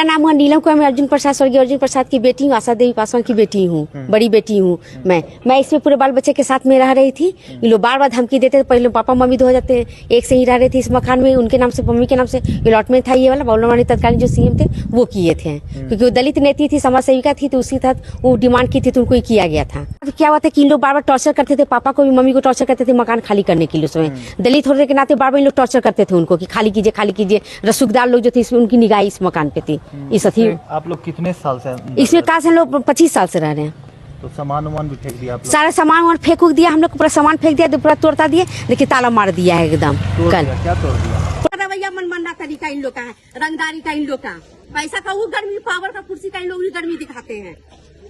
मेरा नाम है नीलम को, मैं अर्जुन प्रसाद स्वर्गीय अर्जुन प्रसाद की बेटी हूँ, आशा देवी पासवान की बेटी हूँ, बड़ी बेटी हूँ मैं इसमें पूरे बाल बच्चे के साथ में रह रही थी। ये लोग बार बार धमकी देते थे। पहले पापा मम्मी 2001 से ही रह रहे थे इस मकान में, उनके नाम से मम्मी के नाम से अलॉटमेंट था। ये वाला बाबूलाल तत्कालीन जो सीएम थे वो किए थे, क्योंकि वो दलित नेत्री थी, समाज सेविका थी, तो उसी तहत वो डिमांड की थी तो उनको किया गया था। तो क्या हुआ था कि इन लोग बार बार टॉर्चर करते थे, पापा को भी मम्मी को टॉर्चर करते थे मकान खाली करने के लिए। उसमें दलित होने के नाते बार बार इन लोग टॉर्चर करते थे उनको कि खाली कीजिए। रसूखदार लोग जो थे इसमें उनकी निगाह इस मकान पे थी। इस आप लोग कितने साल से इसमें कहा से हम लोग 25 साल से रह रहे हैं। तो सामान भी फेंक दिया आप लोग? सारा सामान फेंक दिया हम लोग, पूरा सामान फेंक दिया, पूरा तोड़ता दिए। देखिए ताला मार दिया है एकदम। कल क्या तोड़ दिया? रवैया मनमाना तरीका इन लोग का है, रंगदारी का इन लोग का, पैसा का वो गर्मी, पावर का कुर्सी का इन लोग गर्मी दिखाते हैं।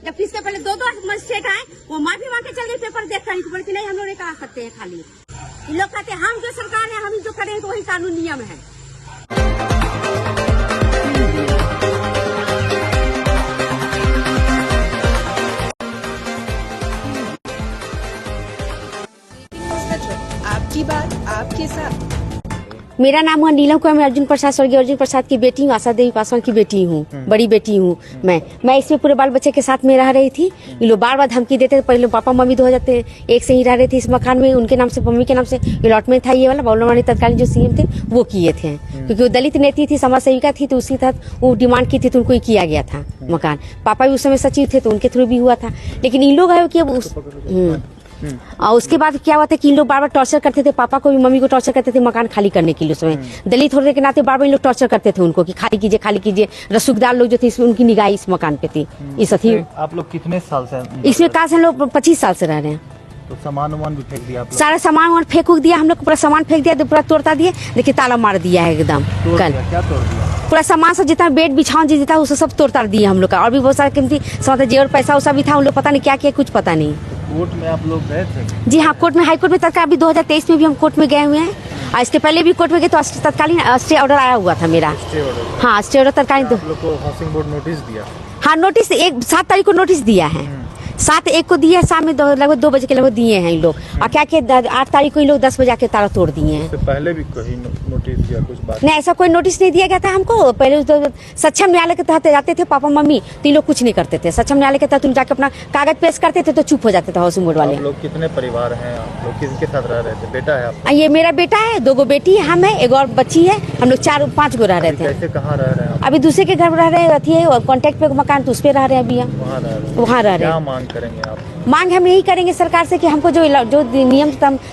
जब इससे पहले दो मजिस्ट्रेट आए, वो माफी मांग के चल गए पेपर देख कर, बोल के नहीं हम लोग नहीं कहा सकते हैं। खाली इन लोग कहते हैं हम जो सरकार है हम जो करें तो वही कानून नियम है। आपकी बात आपके साथ। मेरा नाम है नीलम को, मैं अर्जुन प्रसाद स्वर्गीय अर्जुन प्रसाद की बेटी हूँ, आशा देवी पासवान की बेटी हूँ, बड़ी बेटी हूँ मैं इसमें पूरे बाल बच्चे के साथ में रह रही थी। ये लोग बार बार धमकी देते थे। पहले पापा मम्मी 2001 से ही रह रहे थे इस मकान में, उनके नाम से मम्मी के नाम से अलॉटमेंट था। ये वाला बाबूलाल तत्कालीन जो सीएम थे वो किए थे, क्योंकि वो दलित नेत्री थी, समाज सेविका थी, तो उसी तहत वो डिमांड की थी तो उनको किया गया था मकान। पापा भी उस समय सचिव थे तो उनके थ्रू भी हुआ था। लेकिन इन लोग है कि और उसके बाद क्या हुआ था कि इन लोग बार बार टॉर्चर करते थे, पापा को भी मम्मी को टॉर्चर करते थे मकान खाली करने के लिए। उसमें दलित होने के नाते बार बार इन लोग टॉर्चर करते थे उनको कि खाली कीजिए। रसूखदार लोग जो थे इसमें उनकी निगाह इस मकान पे थी। इस आप लोग कितने साल से इसमें कहा से हम लोग 25 साल से रह रहे हैं। तो सामान भी फेंक दिया आप लोग? सारा सामान फेंक दिया हम लोग, पूरा सामान फेंक दिया, पूरा तोड़ता दिए। देखिए ताला मार दिया है एकदम। कल क्या तोड़ दिया? पूरा सामान सब जितना बेड बिछावन जितना उसे सब तोड़ता दिया हम लोग का। और भी बहुत सारा कीमती सामान जेवर पैसा उसा भी था, उन लोग पता नहीं क्या किया, कुछ पता नहीं। कोर्ट में आप लोग गए थे? जी हाँ, कोर्ट में, हाई कोर्ट में तत्काल अभी 2023 में भी हम कोर्ट में गए हुए हैं। और इसके पहले भी कोर्ट में गए तो तत्कालीन स्टे ऑर्डर आया हुआ था मेरा। हाँ, स्टे ऑर्डर तत्कालीन। आप लोग को हाउसिंग बोर्ड नोटिस दिया? हाँ, नोटिस 7 तारीख को नोटिस दिया है। 7/1 को दिए, शाम में लगभग 2 बजे के लगभग दिए हैं इन लोग। और क्या 8 तारीख को इन लोग 10 बजे आके ताला तोड़ दिए हैं। पहले भी कहीं नोटिस दिया कुछ बात? नहीं, ऐसा कोई नोटिस नहीं दिया गया था हमको। पहले तो सक्षम न्यायालय के तहत जाते थे पापा मम्मी, तो इन लोग कुछ नहीं करते थे। सक्षम न्यायालय के तहत उन जाके अपना कागज पेश करते थे तो चुप हो जाते थे हाउसिंग बोर्ड वाले। आप लोग कितने परिवार हैं? आप लोग किसके साथ रह रहे थे? बेटा है आपका? ये मेरा बेटा है, 2 बेटी है, हम है, एक और बच्ची है। हम लोग 4-5 गो रह रहे थे। कैसे कहाँ रह रहे हैं? अभी दूसरे के घर रह रहे थे और कॉन्टेक्ट पे मकान तो उस पे रह रहे हैं अभी। वहाँ रह रहे हैं। क्या मांग करेंगे आप? मांग हम यही करेंगे सरकार से कि हमको जो नियम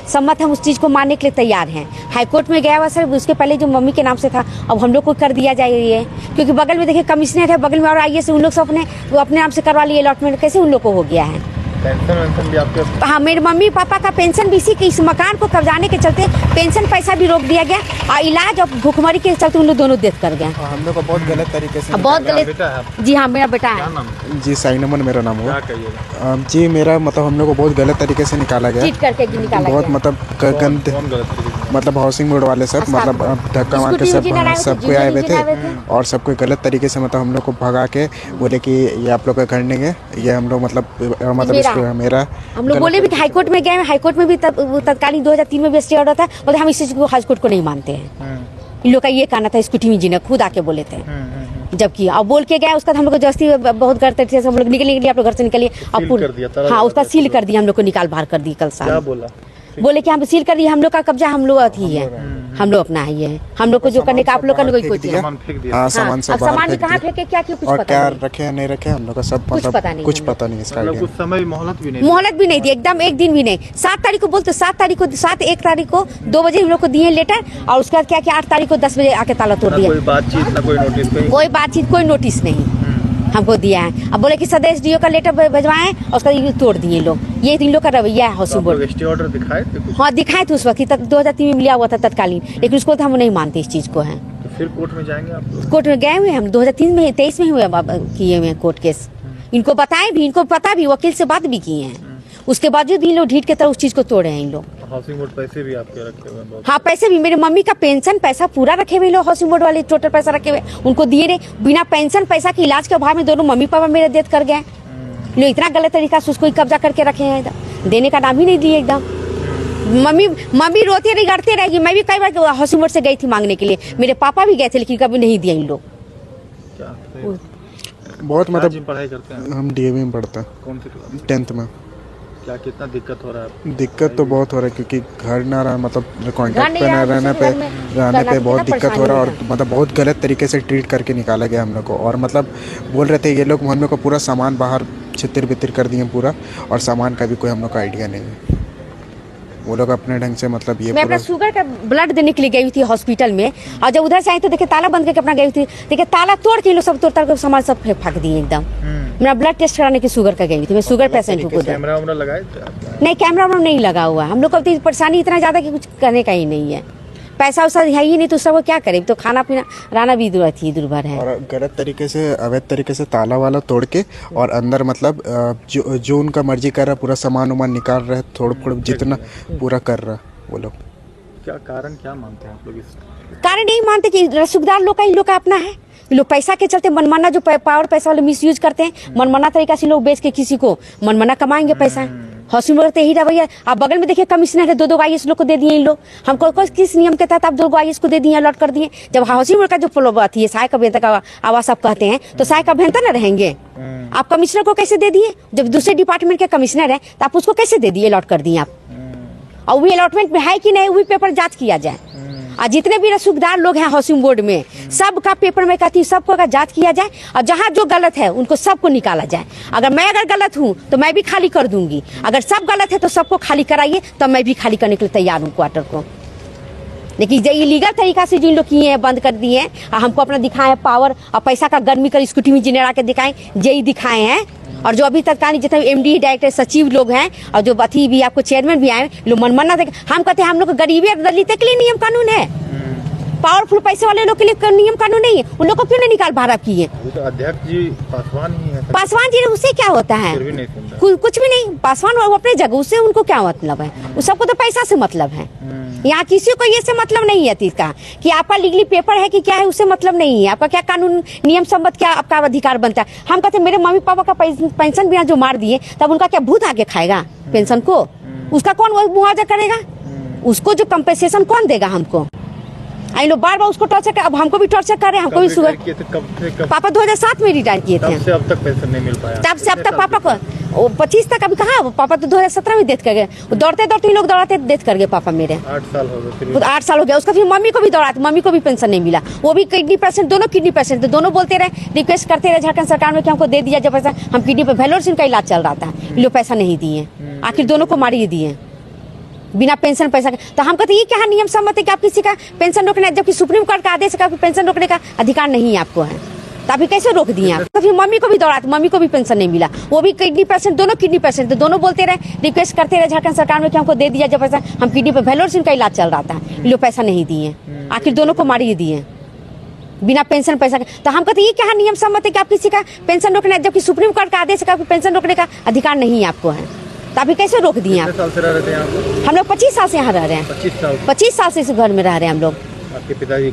सम्मत हम उस चीज को मानने के लिए तैयार हैं। हाईकोर्ट में गया हुआ सर, उसके पहले जो मम्मी के नाम से था अब हम लोग को कर दिया जाए ये, क्योंकि बगल में देखिए कमिश्नर है, बगल में और आईएएस, उन लोग सब अपने नाम से करवा लिए अलॉटमेंट। कैसे उन लोग को हो गया है? पेंशन भी आपके? हाँ, मेरे मम्मी पापा का पेंशन भी इस मकान को कब्जाने के चलते पेंशन पैसा भी रोक दिया गया और इलाज और भूखमरी के चलते उन लोग दोनों डेथ कर गए। हम लोग को बहुत गलत तरीके से, बहुत गलत। जी हाँ, मेरा बेटा है। जी, साइनमन मेरा नाम हुआ। क्या कहिएगा? जी, मेरा मतलब हम लोग को बहुत गलत तरीके से निकाला गया, चीट करके निकाला बहुत गया। मतलब हाउसिंग बोर्ड वाले सब मतलब धक्का मार के सबको आए हुए थे और सबको गलत तरीके से मतलब हम लोग को भगा के बोले कि ये आप लोग का कर देंगे, ये हम लोग मतलब इसको मेरा हम लोग बोले भी हाईकोर्ट में गए, हाईकोर्ट में भी तत्कालीन 2003 में भी स्टे ऑर्डर था, बोले हम इस चीज को हाईकोर्ट को नहीं मानते हैं। इन लोग का ये कहना था, स्कूटी जी ने खुद आके बोले थे। जबकि अब बोल के गए उसका हम लोग को जस्ती बहुत गलत तरीके से हम लोग निकलिए, आप लोग घर से निकलिए। हाँ, उसका सील कर दिया, हम लोग को निकाल बाहर कर दी कल शाम। बोले कि हम सील कर दिए, हम लोग का कब्जा हम लोग अथी है, हम लोग अपना है, हम लोग को जो करने का आप लोग का कोई कुछ सामान भी कहाँ फेंके, क्या कुछ और पता क्या नहीं। रखे नहीं रखे हम लोग का सब कुछ पता नहीं, कुछ पता नहीं इसका। कुछ समय मोहलत भी नहीं दी, एकदम एक दिन भी नहीं। 7 तारीख को बोलते, 7/1 तारीख को 2 बजे हम लोग को दिए लेटर और उसके बाद क्या 8 तारीख को 10 बजे आके ताला तोड़ दिया। कोई बातचीत कोई नोटिस नहीं हमको दिया है। अब बोले कि सदस्य डीओ का लेटर भिजवाएं और उसका तोड़ दिए लोग। ये इन लोग का रवैया है हाउसिंग बोर्ड। स्टे ऑर्डर दिखाए थे कुछ? हाँ, दिखाए थे उस वक्त 2003 में मिला हुआ था तत्कालीन, लेकिन उसको तो हम नहीं मानते इस चीज को है। तो फिर कोर्ट में जाएंगे आप लोग? कोर्ट में गए हुए हम 2023 में हुए किए हुए कोर्ट केस। इनको बताए भी, इनको पता भी, वकील से बात भी किए हैं, उसके बावजूद भी इन लोग ढीठ के तरह उस चीज को तोड़े हैं इन लोग। हाउसिंग बोर्ड पैसे भी आपके रखे हुए हैं? हाँ, पैसे भी, मेरे मम्मी का पेंशन पैसा पूरा रखे हुए लोग, हाउसिंग बोर्ड वाले टोटल पैसा रखे हुए, उनको दिए रहे। बिना पेंशन पैसा के इलाज के अभाव में दोनों मम्मी पापा मेरे डेथ कर गए। लोग इतना गलत तरीका से उसको कब्जा करके रखे हैं, देने का नाम ही नहीं दिए एकदम। मम्मी रोती रही, गड़ते रहेगी। मैं भी कई बार हाउसिंग बोर्ड से गई थी मांगने के लिए, मेरे पापा भी गए थे लेकिन कभी नहीं दिया इन लोग। क्या बहुत मतलब मतलब पढ़ाई करते हैं? हम डीएवी में पढ़ते हैं, कौन सी क्लास? 10th में। क्या कितना दिक्कत हो रहा है? दिक्कत तो बहुत हो रहा है क्योंकि घर ना रहा, मतलब घर कांटेक्ट नहीं पे रहा, ना रहने दूसरे पे घर में करना बहुत कितना दिक्कत हो रहा है। और परेशानी मतलब बहुत गलत तरीके से ट्रीट करके निकाला गया हम लोग को। और मतलब बोल रहे थे ये लोग हम लोग को पूरा सामान बाहर छितिर बितिर कर दिए पूरा, और सामान का भी कोई हम लोग का आइडिया नहीं है। वो लोग अपने ढंग से मतलब ये मैं अपना पूरा शुगर का ब्लड देने के लिए गई थी हॉस्पिटल में, और जब उधर से आई तो देखे ताला बंद करके अपना गई थी, देखे ताला तोड़ के ये लोग सब तोड़ के सामान सब फेंक दिए एकदम। मेरा ब्लड टेस्ट कराने की शुगर का गई थी, मैं शुगर पेशेंट हूँ खुद। कैमरा वैमरा लगाए थे आप? नहीं, कैमरा वैमरा नहीं लगा हुआ। हम लोग को तो परेशानी इतना ज्यादा कि कुछ करने का ही नहीं है। पैसा वैसा है ही नहीं तो सबको क्या करे, तो खाना पीना रहना भी दुर्भर है। और गलत तरीके से अवैध तरीके से ताला वाला तोड़ के और अंदर मतलब जो उनका मर्जी कर रहा है पूरा सामान वामान निकाल रहे हैं, थोड़ा थोड़ा जितना पूरा कर रहा है वो लोग। क्या कारण क्या मानते हैं आप लोग इस? कारण नहीं मानते कि रसूखदार लोग का इन लोग का अपना है। ये लोग पैसा के चलते मनमाना जो पावर पैसा वाले मिसयूज करते हैं, मनमाना तरीका से लोग बेच के किसी को मनमाना कमाएंगे पैसा। हॉस्पिटल तो यही रवैया। आप बगल में देखिए कमिश्नर है, 2 आईएएस लोग को दे दिए इन लोग। हमको किस नियम के तहत आप 2 आईएएस को दे दिए, अलॉट कर दिए? जब हॉस्पिटल का जो फ्लोबात है सहायक अभियंता का आवास आप कहते हैं, तो सहायक अभियंता न रहेंगे? आप कमिश्नर को कैसे दे दिए? जब दूसरे डिपार्टमेंट के कमिश्नर है तो आप उसको कैसे दे दिए, अलॉट कर दिए आप? और वो अलॉटमेंट में है कि नहीं, वही पेपर जांच किया जाए। और जितने भी रसूखदार लोग हैं हाउसिंग बोर्ड में, सबका पेपर में कहती हूँ सबको का जांच किया जाए, और जहाँ जो गलत है उनको सबको निकाला जाए। अगर मैं गलत हूँ तो मैं भी खाली कर दूंगी, अगर सब गलत है तो सबको खाली कराइए, तो मैं भी खाली करने के लिए तैयार हूँ क्वार्टर को। लेकिन जो इलीगल तरीका से जिन लोग किए हैं, बंद कर दिए हैं, और हमको अपना दिखाए पावर और पैसा का गर्मी कर स्कूटी में जिनेरा के दिखाए, यही दिखाए हैं। और जो अभी तत्कालीन जितने एमडी डायरेक्टर सचिव लोग हैं, और जो अथी भी आपको चेयरमैन भी आए, लोग मनमाना हम कहते हैं हम लोग गरीबी और दलित के लिए नियम कानून है, पावरफुल पैसे वाले लोग के लिए नियम कानून नहीं है। उन लोग को क्यों नहीं निकाल बाहर किए? तो अध्यक्ष जी पासवान ही है। पासवान जी, उससे क्या होता है? फिर भी नहीं सुन रहा। कुछ भी नहीं। पासवान वो अपने जगह, उससे उनको क्या मतलब है? उस सबको तो पैसा से मतलब है। यहाँ किसी को ये से मतलब नहीं है इसका कि आपका लीगली पेपर है कि क्या है, उससे मतलब नहीं है। आपका क्या कानून नियम सम्मत क्या आपका अधिकार बनता है? हम कहते मेरे मम्मी पापा का पेंशन बिना जो मार दिए, तब उनका क्या भूत आगे खाएगा पेंशन को? उसका कौन मुआवजा करेगा? उसको जो कंपेंसेशन कौन देगा हमको? आई लोग बार उसको टॉर्चर कर, अब हमको भी टॉर्चर कर रहे हैं। हमको भी शुगर पापा 2007 में रिटायर किए थे। तब से अब तक पेंशन नहीं मिल पाया। तब से अब तक पापा को 25 तक अभी कहाँ, पापा तो 2017 में डेथ कर गए। दौड़ते दौड़ते लोग दौड़ाते डेथ कर गए पापा मेरे। 8 साल हो गए। 8 साल हो गया उसका। फिर मम्मी को भी दौड़ाते, मम्मी को भी पेंशन नहीं मिला। वो भी किडनी पेशेंट, दोनों किडनी पेशेंट थे। दोनों बोलते रहे, रिक्वेस्ट करते रहे झारखंड सरकार में कि हमको दे दिया जब पैसा। हम किडनी पे वेलोर सिंह का इलाज चल रहा था, लोग पैसा नहीं दिए, आखिर दोनों को मारिए दिए बिना पेंशन पैसा के। तो हम कहते ये क्या नियम सम्मत है कि आप किसी का पेंशन रोकना, जबकि सुप्रीम कोर्ट का आदेश है कि पेंशन रोकने का अधिकार नहीं है आपको है, तो अभी कैसे रोक दिए आप? तो फिर मम्मी को भी दौड़ाते, मम्मी को भी पेंशन नहीं मिला। वो भी किडनी पेशेंट, दोनों किडनी पेशेंट थे। दोनों बोलते रहे, रिक्वेस्ट करते रहे झारखंड सरकार में कि हमको दे दिया जब पैसा। हम किडनी पे वेलोर सिंह का इलाज चल रहा था, लोग पैसा नहीं दिए, आखिर दोनों को मारिए दिए बिना पेंशन पैसा के। तो हम कहते ये क्या नियम सम्मत है कि आप किसी का पेंशन रोकना, जबकि सुप्रीम कोर्ट का आदेश है कि पेंशन रोकने का अधिकार नहीं है आपको है, तो अभी कैसे रोक दिए आप? साल से रह रहे थे यहाँ? हम लोग 25 साल से यहाँ रह रहे हैं। 25 साल से इस घर में रह रहे हैं हम लोग। आपके पिताजी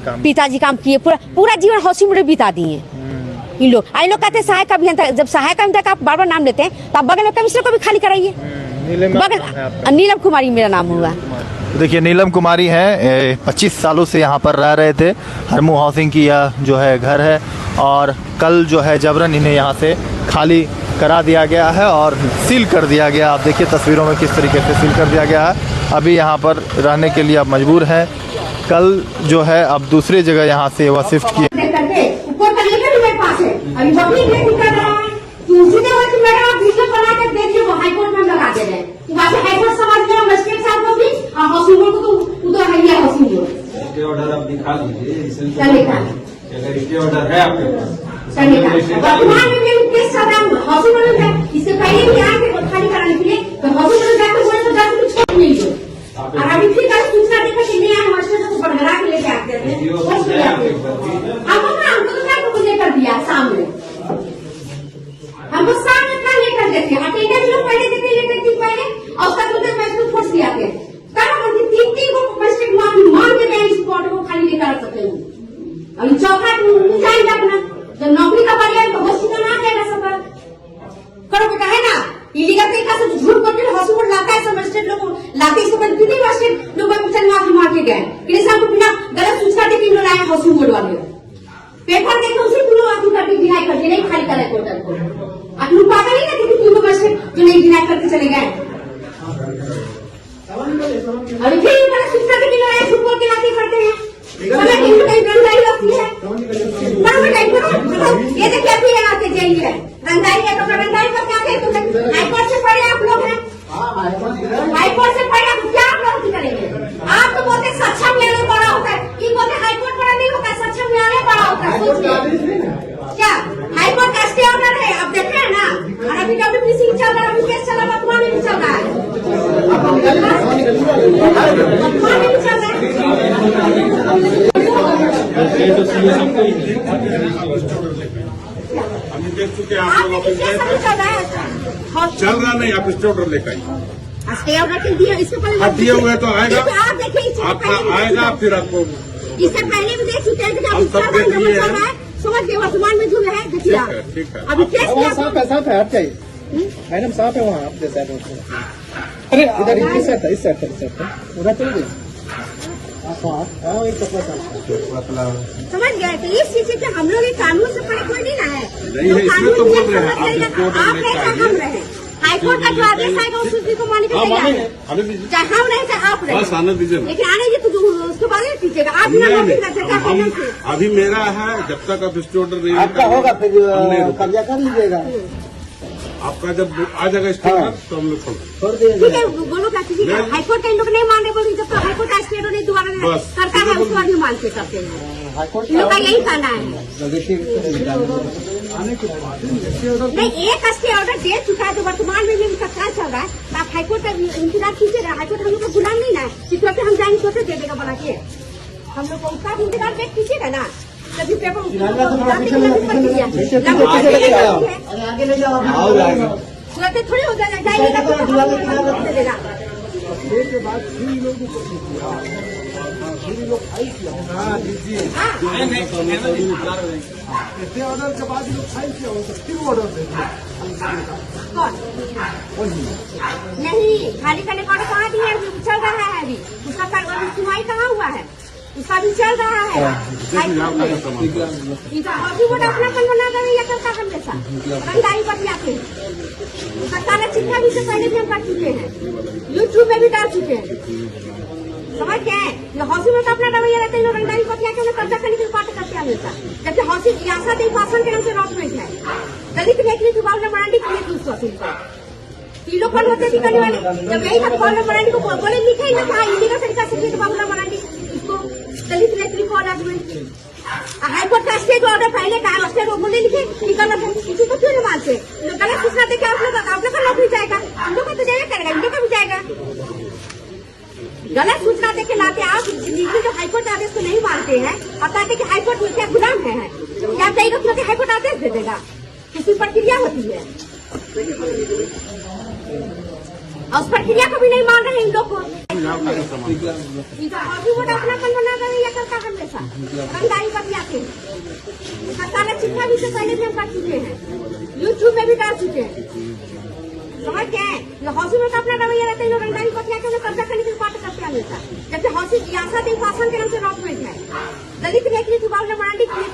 काम किए, पूरा जीवन हाउसिंग में बिता दिए इन लोग। आई लोग कहते हैं सहायक अभियंता, जब सहायक अभियंता का आप बार नाम लेते हैं तो आप बगल में कमिश्नर को भी खाली कराइए। नीलम कुमारी मेरा नाम हुआ। देखिए नीलम कुमारी है, 25 सालों से यहाँ पर रह रहे थे। हरमू हाउसिंग की यह जो है घर है, और कल जो है जबरन इन्हें यहाँ से खाली करा दिया गया है और सील कर दिया गया। आप देखिए तस्वीरों में किस तरीके से सील कर दिया गया है। अभी यहाँ पर रहने के लिए अब मजबूर हैं। कल जो है अब दूसरी जगह यहाँ से वह शिफ्ट किए। ऑर्डर आप दिखा लीजिए, ऑर्डर है आपके पास? वर्तमान में केस हॉस्पिटल में इससे पहले भी आए थे खाली कराने के लिए, तो हॉस्पिटल जाकर बोले तो जाकर कुछ छोड़ नहीं दो। और अभी फिर कल सूचना देखा कि नहीं आए, मास्टर को बढ़ा के लेके आते थे। हमको तो क्या को लेकर दिया सामने, हमको सामने क्या लेकर देते हैं? अटेंडेंस लोग पहले देते लेते थे पहले, और उसका तुरंत मैसेज फोर्स दिया के कारण कि 3 को मैसेज मान के गए स्पॉट को खाली लेकर सकते हो। अभी चौथा जाएंगे अपना जब नौकरी का बढ़िया तो हॉस्पिटल आ जाएगा सफर करो बेटा, है ना? इलीगल तरीका से झूठ बोल के हॉस्पिटल लाता है, सब मजिस्ट्रेट लोग लाते हैं। इसके कितनी मजिस्ट्रेट लोग मार के गए, हमको बिना गलत सूचना देके लाए हॉस्पिटल वाले पेपर देखे उसी लोग नहीं है। रंगदारी है तो रंगदारी पर क्या कहते तुम? हाईकोर्ट से पढ़े आप लोग हैं, हाईकोर्ट से पढ़े आप क्या आप लोग करेंगे? आप तो बोलते सक्षम न्यायालय बड़ा होता है, ये बोलते हाईकोर्ट बड़ा नहीं होता, सक्षम न्यायालय बड़ा होता है। क्या हाईकोर्ट का स्टे ऑर्डर है? आप देख रहे हैं ना, और अभी डब्ल्यूपीसी चल रहा है, अभी केस चल रहा है, वर्तमान में भी चल रहा है, वर्तमान में भी चल रहा है। हम देख चुके हैं आप आपने लोग भी केस अभी चल रहा है, चल रहा नहीं, आप स्टे ऑर्डर लेकर आइए। स्टे ऑर्डर के दिया, इससे पहले आप दिए हुए तो आएगा, आप देखिए, इससे आपका पहले भी देख आएगा, चुके फिर आपको हैं। इससे पहले भी देख चुके हैं कि हम सब देख लिए हैं। समझ गए, वर्तमान में जो है देखिए आप। ठीक है। अभी केस किया साफ है आप चाहिए मैडम, साफ है वहाँ आप जैसा है अरे इधर इस साइड था, इस साइड था, उधर चल गए। समझ गए? तो इस चीज से हम लोग कानून से परे कोई नहीं ना है, नहीं है, इसलिए तो बोल रहे हैं, आप स्टे ऑर्डर आप लेकर रहे आइए। हम रहे, हाईकोर्ट का जो आदेश आएगा उस चीज को मानने के हाँ तैयार मानेंगे, है, आने दीजिए, चाहे हम रहे चाहे आप रहे, बस आने दीजिए ना। लेकिन आने जी तो उसके बाद नहीं कीजिएगा आप बिना नहीं, नोटिस नहीं, करते क्या हम से। अभी मेरा है, जब तक आप स्टे ऑर्डर नहीं आपका होगा फिर हमने रोका। कब्जा कर लीजिएगा, आपका जब आ जाएगा स्टे ऑर्डर तो हम लोग छोड़ देंगे। छोड़ ठीक दीजिएगा। है, बोलो क्या कीजिएगा? नहीं। हाईकोर्ट का इन लोग नहीं मान रहे, बोलिए जब तक हाईकोर्ट का स्टे ऑर्डर नहीं दोबारा बस। करता है उसके बाद भी मान के करते हैं, हाईकोर्ट इन लोग का यही कहना है। नहीं, एक स्टे ऑर्डर दे चुका है जो वर्तमान में भी उनका कार्य चल रहा है, तो आप हाईकोर्ट का इंतजार कीजिएगा। हाईकोर्ट हम लोग को गुलाम नहीं ना है, क्योंकि हम जाएंगे तो दे देगा बना के, हम लोग को उसका भी इंतजार देख कीजिएगा ना। तभी पेपर आगे ले जाओ, तुरंत थोड़ी हो जाएगा, जाइएगा तो दे देगा। नहीं, खाली करने का ऑर्डर कहाँ दिया है? अभी चल रहा है, अभी उसका सुनवाई कहाँ हुआ है? उसका भी चल रहा है। इनका अभी वो अपना कल बना रही है, करता हमेशा रंगदारी बतियाते हैं। उसका सारा चिट्ठा भी से पहले भी हम कर चुके हैं, यूट्यूब में भी डाल चुके हैं। समझ गए? ये हौसी में तो अपना रवैया रहता है, रंगदारी बतिया के उन्हें कब्जा करने की बात करते हैं हमेशा। जबकि हौसी यासा देवी पासवान के नाम से रॉकमेंट है, दलित लेखनी बाबला मरांडी के लिए किलो पर होते थी करने वाले। जब यही था बाबला मरांडी को बोले लिखे ही ना था इलीगल तरीका से बाबला मरांडी इसको दलित लेखनी को आर्गुमेंट की। हाईकोर्ट का स्टे ऑर्डर पहले का स्टे बोले लिखे कि गलत है, किसी को क्यों नहीं मानते? गलत सूचना देखे आप लोग का नौकरी जाएगा, हम लोग का तो जाएगा करेगा, इन लोग का भी जाएगा। गलत सूचना देके लाते आप जो हाईकोर्ट आदेश को नहीं मानते हैं और कहते कि हाईकोर्ट में क्या गुलाम है, क्या चाहिए क्योंकि हाईकोर्ट आदेश दे देगा, किसी प्रक्रिया होती है और उस प्रक्रिया को भी नहीं मान रहे इन लोग को। वो अपना कल बना रही है, करता हमेशा रंगदारी बतियाते हैं। उसका सारा चिट्ठा भी से पहले भी हम कर चुके हैं, यूट्यूब में भी डाल चुके हैं। समझ गए? ये हौसी में तो अपना रवैया रहता है, रंगदारी बतिया के उन्हें कब्जा करने की बात करते हैं हमेशा। जबकि हौसी यासा देवी पासवान के नाम से रॉकमेंट है, दलित लेखनी बाबला मरांडी के लिए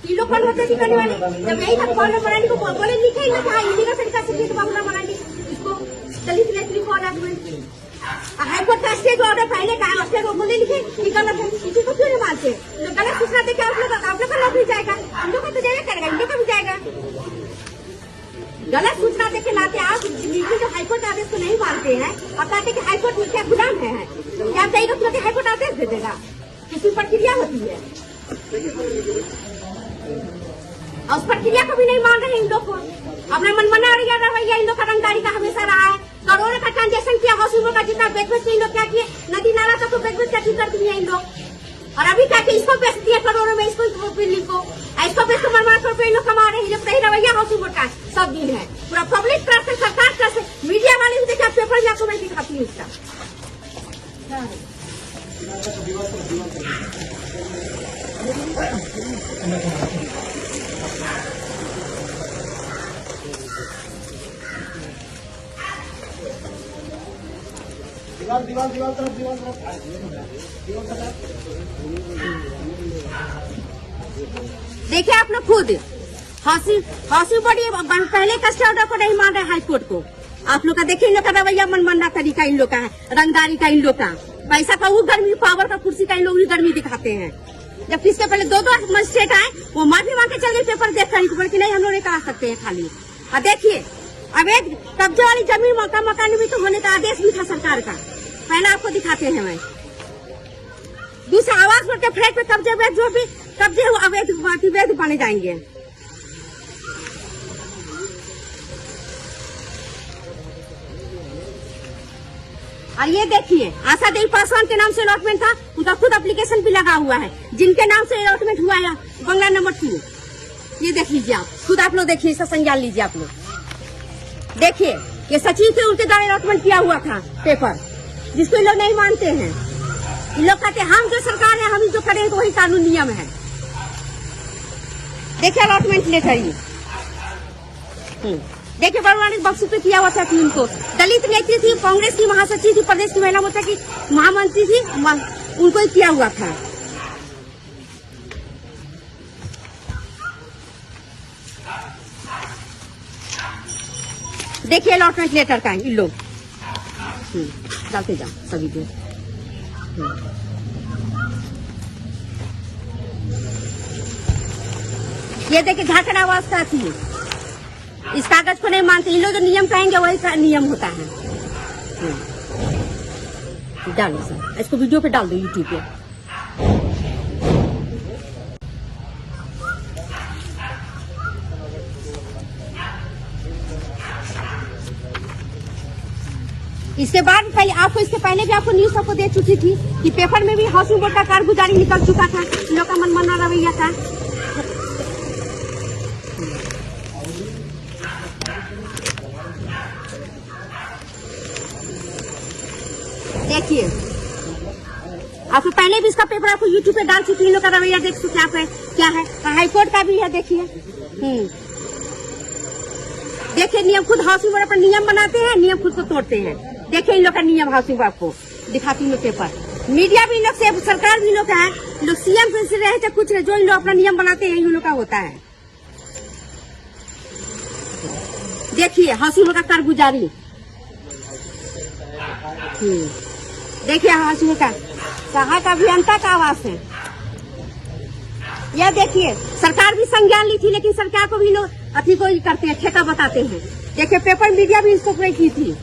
किलो पर होते थी करने वाले। जब यही था बाबला मरांडी को बोले लिखे ही ना था इलीगल तरीका से बाबला मरांडी इसको दलित लेखनी को आर्गुमेंट की। हाईकोर्ट का स्टे ऑर्डर पहले का स्टे बोले लिखे कि गलत है, किसी को क्यों नहीं मानते? गलत सूचना देके आप लोग का नौकरी जाएगा, हम लोग का तो जाएगा करेगा, इन लोग का भी जाएगा। गलत सूचना देके लाते आप जो हाईकोर्ट आदेश को नहीं मानते हैं और कहते कि हाईकोर्ट में क्या गुलाम है, क्या चाहिए क्योंकि हाईकोर्ट आदेश दे देगा, किसी प्रक्रिया होती है और उस प्रक्रिया को भी नहीं मान रहे इन लोग को। अपना मनमाना रवैया इन लोग का रंगदारी का हमेशा रहा है। करोड़ों का ट्रांजेक्शन किया, हौसलों का जितना बेच बेच इन लोग क्या किए, नदी नाला सबको बेच बेच कर दिए इन लोग। और अभी क्या इसको बेच दिया करोड़ों में, इसको बिल्डिंग को इसको बेच कर मनमाना तौर पर इन लोग कमा रहे हैं। जब सही रवैया हाउसिंग बोर्ड का सब दिन है, पूरा पब्लिक तरफ से सरकार तरफ से मीडिया वाले भी देखा, पेपर में आपको मैं दिखाती हूँ इसका। देखिए आप लोग खुद हौसी बड़ी पहले का स्टे ऑर्डर को नहीं मान रहे हाईकोर्ट को। आप लोग का देखिए इन लोग का रवैया मनमाना तरीका इन लोग का है, रंगदारी का इन लोग का, पैसा का वो गर्मी, पावर का कुर्सी का इन लोग भी गर्मी दिखाते हैं। जब किसके पहले 2 मजिस्ट्रेट आए, वो माफी मांग के चल गए पेपर देख कर, बोले कि नहीं हम लोग नहीं करा सकते हैं खाली। और देखिए अब एक कब्जे वाली जमीन का मकान भी तो होने का आदेश भी था सरकार का, पहले आपको दिखाते हैं। मैं दूसरा आवास बोर्ड के फ्लैट पे कब्जे जो भी कब्जे अवैध बने जाएंगे। और ये देखिए आशा देवी पासवान के नाम से अलॉटमेंट था, उनका खुद एप्लीकेशन भी लगा हुआ है, जिनके नाम से अलॉटमेंट हुआ है बंगला नंबर 2। ये देख लीजिए आप खुद, आप लोग देखिए, इसका संज्ञान लीजिए आप लोग। देखिए ये सचिव थे, उनके द्वारा अलॉटमेंट किया हुआ था पेपर, जिसको लोग नहीं मानते हैं। ये लोग कहते हैं हम जो सरकार है, हम जो करेंगे वही कानून नियम है। देखिए अलॉटमेंट लेटर ये देखिए बड़वानी बक्सू पे किया हुआ था टीम को। दलित नेत्री थी, कांग्रेस की महासचिव थी, प्रदेश की महिला मोर्चा की महामंत्री थी, उनको ही किया हुआ था। देखिए अलॉटमेंट लेटर का इन लोग डालते जाओ सभी को। ये देखिए झारखंड आवास का थी, इस कागज को नहीं मानते। इन लोग जो नियम कहेंगे वही का नियम होता है। डालो सर, इसको वीडियो पे डाल दो यूट्यूब पे। इसके बाद पहले आपको, इसके पहले भी आपको न्यूज आपको दे चुकी थी कि पेपर में भी हाउसिंग बोर्ड का कारगुजारी निकल चुका था, इन लोग का मनमाना रवैया था। देखिए आपको पहले भी इसका पेपर आपको यूट्यूब पे डाल चुकी, इन लोग का रवैया देख सकते आप है क्या है। हाईकोर्ट का भी है, देखिए देखिए नियम खुद हाउसिंग बोर्ड पर नियम बनाते हैं, नियम खुद को तोड़ते हैं। देखिए इन लोग का नियम हाउसिंग बोर्ड आपको दिखाती हूँ पेपर। मीडिया भी इन लोग से, सरकार भी इन लोग का है, लोग सीएम से रहे थे कुछ जो इन लोग अपना नियम बनाते हैं, इन लोग का होता है। देखिए हाउसिंग बोर्ड का कारगुजारी, देखिए हाउसिंग का सहायक अभियंता का आवास है। यह देखिए सरकार भी संज्ञान ली थी, लेकिन सरकार को भी लोग अति को करते हैं, ठेका बताते हैं। देखिए पेपर मीडिया भी इसको पूरी की थी।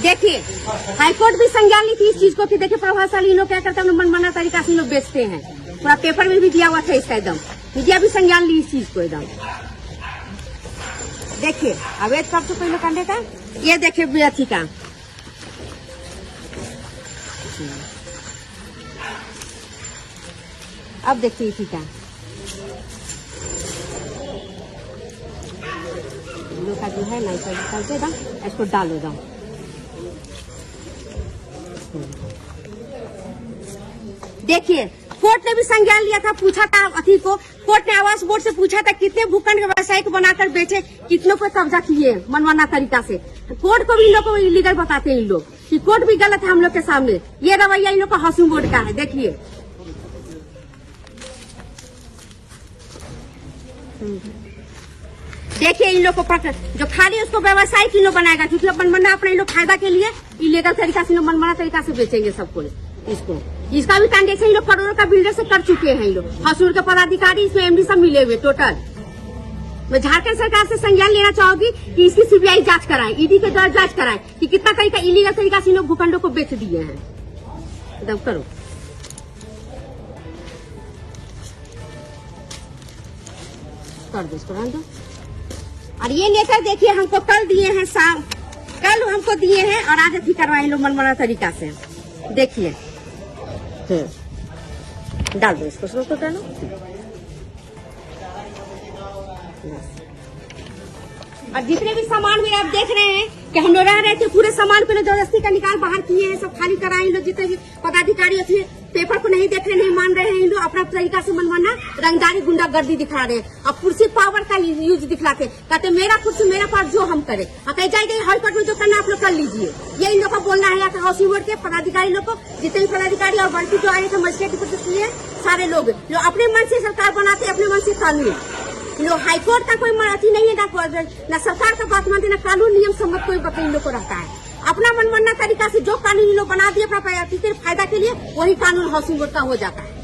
देखिए हाईकोर्ट भी संज्ञान ली थी इस चीज को कि देखिए प्रभावशाली लोग क्या करते हैं, मनमाना तरीका से लोग बेचते हैं। पूरा पेपर में भी दिया हुआ था इसका, एकदम मीडिया भी संज्ञान ली इस चीज को एकदम। देखिए अवैध कब्जे पहले करने का, ये देखिए विद्यार्थी का। अब देखिए इसी का लोग का जो है ना, करके दो, इसको डालो दो। देखिए कोर्ट ने भी संज्ञान लिया था, पूछा था अथी को, कोर्ट ने आवास बोर्ड से पूछा था कितने भूखंड व्यवसाय को बनाकर बेचे, कितनों पर कब्जा किए मनमाना तरीका से। कोर्ट को भी इन लोग को इलीगल बताते हैं इन लोग कि कोर्ट भी गलत है हम लोग के सामने। ये रवैया इन लोग का हाउसिंग बोर्ड का है। देखिए देखिए इन लोग को जो खाली उसको व्यवसाय की लोग बनाएगा, क्योंकि मनमाना अपने लोग फायदा के लिए इलीगल तरीका से मनमाना तरीका से बेचेंगे सबको। इसको इसका भी ट्रांजेक्शन लोग करोड़ों का बिल्डर से कर चुके हैं लोग। हाउसिंग के पदाधिकारी इसमें एमडी सब मिले हुए टोटल। मैं झारखंड सरकार से संज्ञान लेना चाहूंगी कि इसकी सीबीआई जांच कराए, ईडी के द्वारा जांच कराए कि कितना तरीका इलीगल तरीका से लोग भूखंडों को बेच दिए हैं। एकदम करो कर दो, इसको रहने दो। और ये लेकर देखिए हमको कल दिए हैं, शाम कल हमको दिए हैं और आज अथी करवाए लोग मनमाना तरीका से। देखिए डाल दो इसको, उसको डालो। और जितने भी सामान में आप देख रहे हैं कि हम लोग रह रहे थे, पूरे सामान को जबरदस्ती का निकाल बाहर किए हैं, सब खाली कराए लोग। जितने भी पदाधिकारी अपने पेपर को नहीं देख रहे, नहीं मान रहे हैं, इन लोग अपना तरीका से मनमाना रंगदारी गुंडागर्दी दिखा रहे हैं और कुर्सी पावर का यूज दिखलाते, कहते मेरा कुर्सी मेरा पास जो हम करे, कहीं जाएंगे हाईकोर्ट में जो करना आप लोग कर लीजिए। ये इन लोग का बोलना है हाउसिंग बोर्ड के पदाधिकारी लोग को, जितने भी पदाधिकारी और बल्कि जो आए थे मजिस्ट्रेट किए सारे लोग जो अपने मन से सरकार बनाते, अपने मन से कानून। लोग हाईकोर्ट का कोई अथी नहीं है, ना सरकार का बात मानते, ना कानून नियम सम्मत कोई इन लोग को रहता है। अपना मनमाना तरीका से जो कानून लोग बना दिए अपना फायदा के लिए, वही कानून हाउसिंग बोर्ड का हो जाता है।